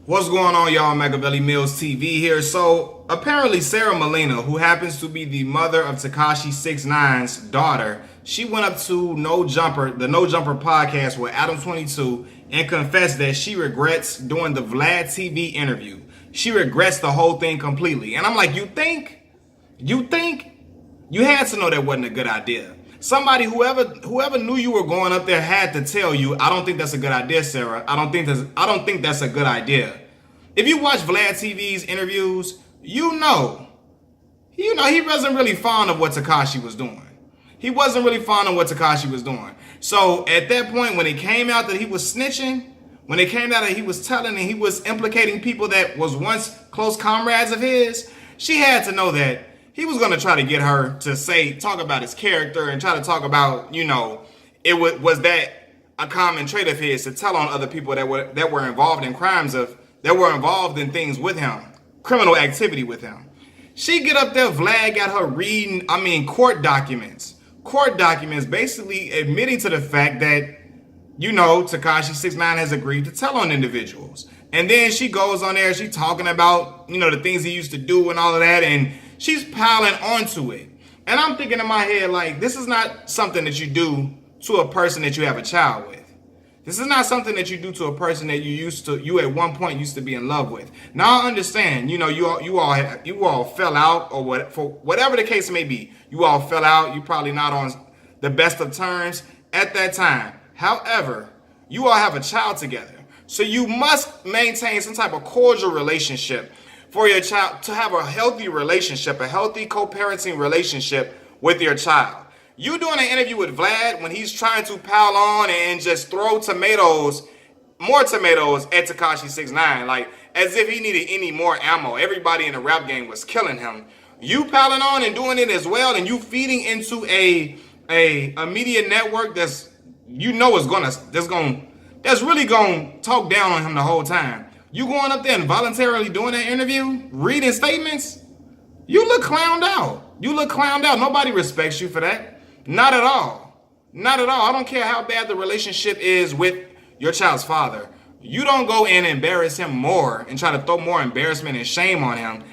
What's going on, y'all? Machiavelli Mills TV here. So apparently Sara Molina, who happens to be the mother of Tekashi 69's daughter, she went up to the No Jumper podcast with Adam 22 and confessed that she regrets doing the VLADTV interview. She regrets the whole thing completely. And I'm like, you think? You had to know that wasn't a good idea. Somebody, whoever knew you were going up there had to tell you, I don't think that's a good idea, Sarah. I don't think that's a good idea. If you watch Vlad TV's interviews, you know he wasn't really fond of what Tekashi was doing. He wasn't really fond of what Tekashi was doing. So at that point, when it came out that he was snitching, when it came out that he was telling and he was implicating people that was once close comrades of his, she had to know that he was going to try to get her to talk about his character and try to talk about, was that a common trait of his to tell on other people that were involved in that were involved in things with him, criminal activity with him. She get up there, Vlad got her reading, court documents basically admitting to the fact that, Tekashi 69 has agreed to tell on individuals. And then she goes on there, she talking about, the things he used to do and all of that, and she's piling onto it. And I'm thinking in my head, like, this is not something that you do to a person that you have a child with. This is not something that you do to a person that you at one point used to be in love with. Now I understand, you all fell out, or for whatever the case may be. You all fell out. You probably not on the best of terms at that time. However, you all have a child together. So you must maintain some type of cordial relationship for your child to have a healthy relationship, a healthy co-parenting relationship with your child. You doing an interview with Vlad when he's trying to pile on and just throw more tomatoes at Tekashi 69, like as if he needed any more ammo. Everybody in the rap game was killing him. You piling on and doing it as well, and you feeding into a media network that's really gonna talk down on him the whole time. You going up there and voluntarily doing that interview, reading statements, you look clowned out. Nobody respects you for that. Not at all. I don't care how bad the relationship is with your child's father. You don't go in and embarrass him more and try to throw more embarrassment and shame on him.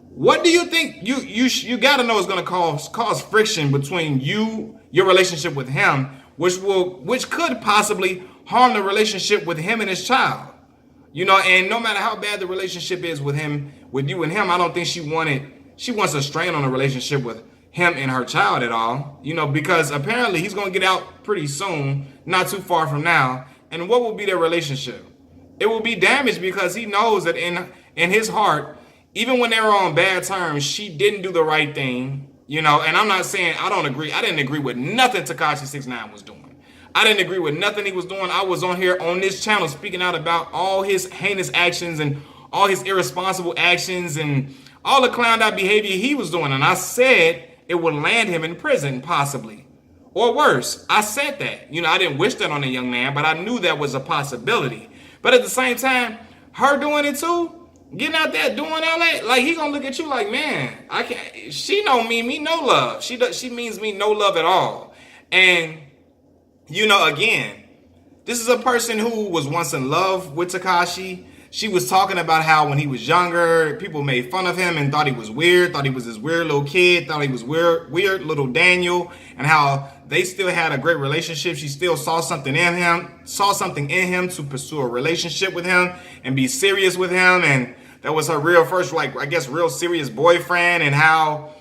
What do you think? You got to know it's going to cause friction between your relationship with him, which could possibly harm the relationship with him and his child. And no matter how bad the relationship is with you and him, I don't think she wants a strain on the relationship with him and her child at all, because apparently he's going to get out pretty soon, not too far from now. And what will be their relationship? It will be damaged because he knows that in his heart, even when they were on bad terms, she didn't do the right thing, and I'm not saying I don't agree. I didn't agree with nothing Tekashi 69 was doing. I didn't agree with nothing he was doing. I was on here on this channel speaking out about all his heinous actions and all his irresponsible actions and all the clowned out behavior he was doing. And I said it would land him in prison, possibly. Or worse. I said that. I didn't wish that on a young man, but I knew that was a possibility. But at the same time, her doing it too, getting out there doing all that, like he gonna look at you like, man, I can't. She don't mean me no love. She means me no love at all. And again, this is a person who was once in love with Tekashi. She was talking about how when he was younger, people made fun of him and thought he was weird, thought he was this weird little kid, thought he was weird little Daniel, and how they still had a great relationship. She still saw something in him to pursue a relationship with him and be serious with him. And that was her real first, real serious boyfriend, and how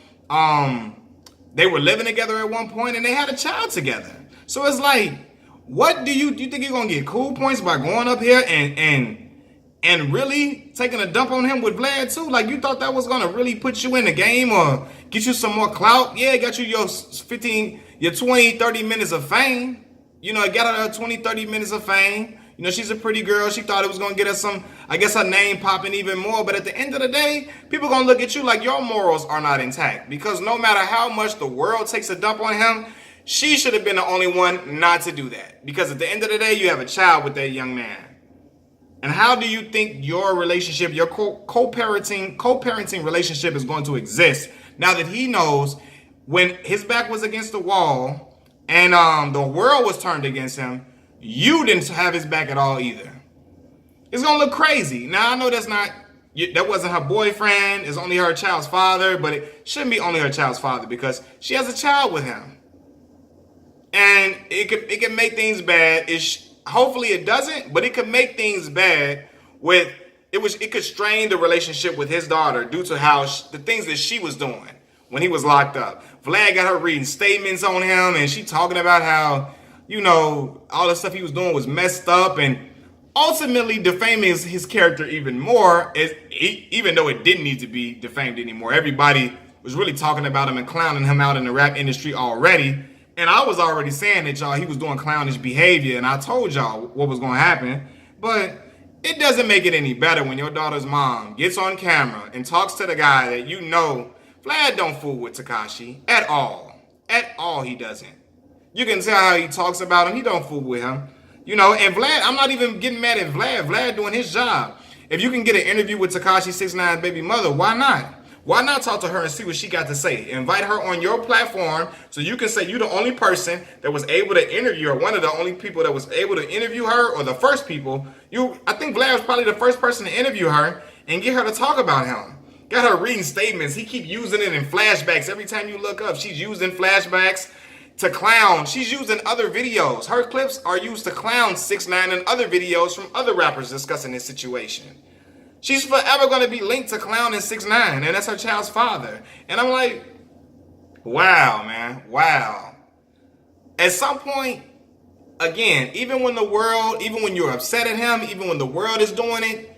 they were living together at one point and they had a child together. So it's like, what do you think you're gonna get cool points by going up here and really taking a dump on him with Vlad too? Like, you thought that was gonna really put you in the game or get you some more clout? Yeah, it got you your 20, 30 minutes of fame. It got her 20, 30 minutes of fame. She's a pretty girl. She thought it was gonna get her some, her name popping even more. But at the end of the day, people gonna look at you like your morals are not intact. Because no matter how much the world takes a dump on him, she should have been the only one not to do that. Because at the end of the day, you have a child with that young man. And how do you think your relationship, your co-parenting relationship is going to exist now that he knows when his back was against the wall and the world was turned against him, you didn't have his back at all either. It's gonna look crazy. Now I know that wasn't her boyfriend. It's only her child's father, but it shouldn't be only her child's father because she has a child with him, and it can make things bad. Hopefully it doesn't, but it could make things bad it could strain the relationship with his daughter due to the things that she was doing when he was locked up. Vlad got her reading statements on him, and she talking about how, all the stuff he was doing was messed up, and ultimately defaming his character even more, even though it didn't need to be defamed anymore. Everybody was really talking about him and clowning him out in the rap industry already. And I was already saying that, he was doing clownish behavior, and I told y'all what was going to happen. But it doesn't make it any better when your daughter's mom gets on camera and talks to the guy that Vlad don't fool with Tekashi at all. At all, he doesn't. You can tell how he talks about him. He don't fool with him. And Vlad, I'm not even getting mad at Vlad. Vlad doing his job. If you can get an interview with Tekashi 69's baby mother, why not? Why not talk to her and see what she got to say? Invite her on your platform so you can say you're the only person that was able to interview her, one of the only people that was able to interview her, or the first people. I think Vlad was probably the first person to interview her and get her to talk about him. Got her reading statements. He keep using it in flashbacks. Every time you look up, she's using flashbacks to clown. She's using other videos. Her clips are used to clown 6ix9ine and other videos from other rappers discussing this situation. She's forever going to be linked to clowning 6ix9ine, and that's her child's father. And I'm like, wow, man, wow. At some point, again, even when you're upset at him, even when the world is doing it,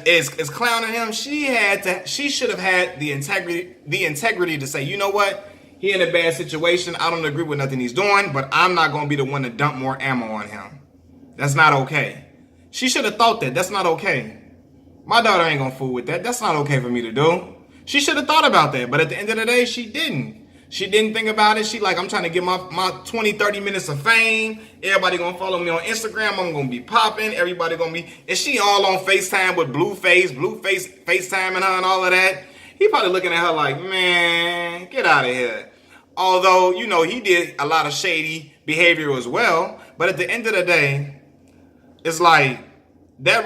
is clowning him, she should have had the integrity to say, you know what? He in a bad situation. I don't agree with nothing he's doing, but I'm not going to be the one to dump more ammo on him. That's not okay. She should have thought that. That's not okay. My daughter ain't going to fool with that. That's not okay for me to do. She should have thought about that, but at the end of the day, she didn't. She didn't think about it. She like, I'm trying to get my 20, 30 minutes of fame. Everybody going to follow me on Instagram. I'm going to be popping. Everybody going to be... And she all on FaceTime with Blueface FaceTiming her and all of that. He probably looking at her like, man, get out of here. Although, he did a lot of shady behavior as well. But at the end of the day, it's like that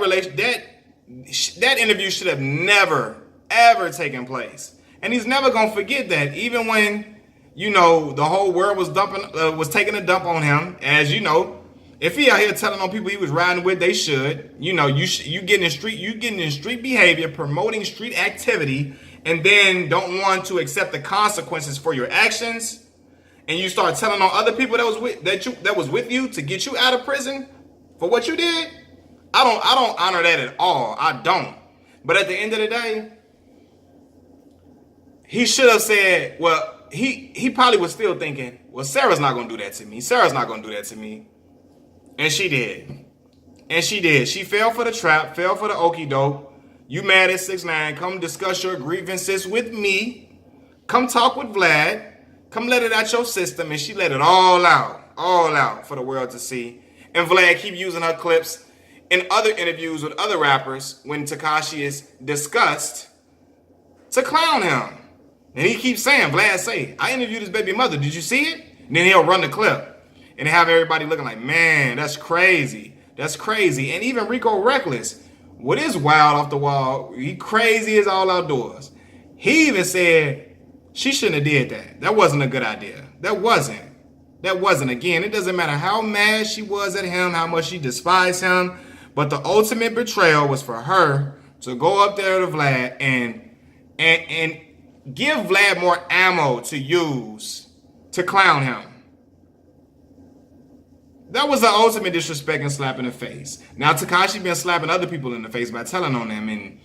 interview should have never, ever taken place. And he's never going to forget that. Even when, the whole world was taking a dump on him. As if he out here telling on people he was riding with, they should. You getting in street behavior, promoting street activity, and then don't want to accept the consequences for your actions, and you start telling on other people that was with you to get you out of prison for what you did. I don't honor that at all. I don't. But at the end of the day, he should have said, well, he probably was still thinking, well, Sarah's not going to do that to me. Sarah's not going to do that to me. And she did. And she did. She fell for the trap, fell for the okie doke. You mad at 6ix9ine, come discuss your grievances with me. Come talk with Vlad. Come let it out your system. And she let it all out for the world to see. And Vlad keep using her clips in other interviews with other rappers when Tekashi is discussed to clown him. And he keeps saying, Vlad say, I interviewed his baby mother. Did you see it? And then he'll run the clip and have everybody looking like, man, that's crazy. That's crazy. And even Rico Reckless, what is wild off the wall, he crazy as all outdoors. He even said she shouldn't have did that. That wasn't a good idea. That wasn't. Again, it doesn't matter how mad she was at him, how much she despised him, but the ultimate betrayal was for her to go up there to Vlad and give Vlad more ammo to use to clown him. That was the ultimate disrespect and slap in the face. Now, Tekashi been slapping other people in the face by telling on them and,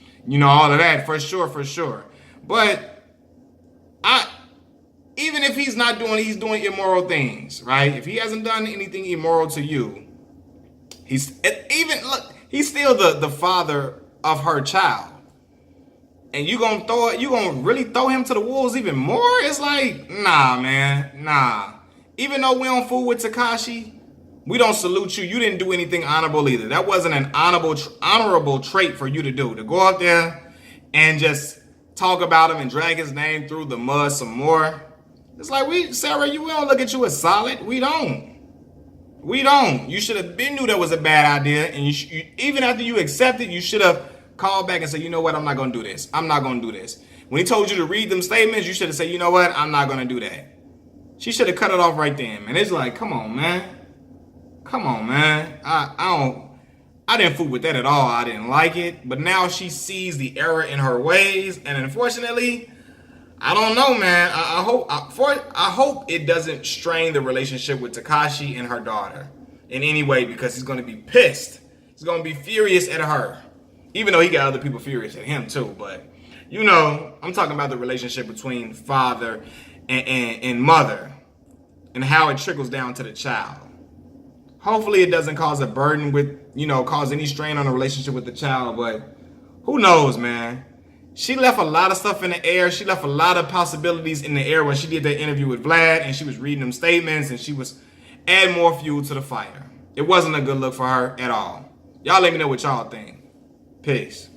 all of that, for sure. But even if he's doing immoral things, right? If he hasn't done anything immoral to you, he's still the father of her child. And you gonna really throw him to the wolves even more? It's like, nah, man, nah. Even though we don't fool with Tekashi, we don't salute you. You didn't do anything honorable either. That wasn't an honorable trait for you to do. To go out there and just talk about him and drag his name through the mud some more. It's like, Sarah, we don't look at you as solid. We don't. We don't. You should have been knew that was a bad idea, and even after you accepted, you should have called back and said, you know what, I'm not gonna do this. I'm not gonna do this. When he told you to read them statements, you should have said, you know what, I'm not gonna do that. She should have cut it off right then, man. It's like, come on, man. Come on, man. I didn't fool with that at all. I didn't like it. But now she sees the error in her ways, and unfortunately, I don't know, man. I hope it doesn't strain the relationship with Tekashi and her daughter in any way, because he's gonna be pissed. He's gonna be furious at her, even though he got other people furious at him too. But you know, I'm talking about the relationship between father and mother, and how it trickles down to the child. Hopefully, it doesn't cause a burden with, cause any strain on the relationship with the child. But who knows, man? She left a lot of stuff in the air. She left a lot of possibilities in the air when she did that interview with Vlad, and she was reading them statements, and she was adding more fuel to the fire. It wasn't a good look for her at all. Y'all let me know what y'all think. Peace.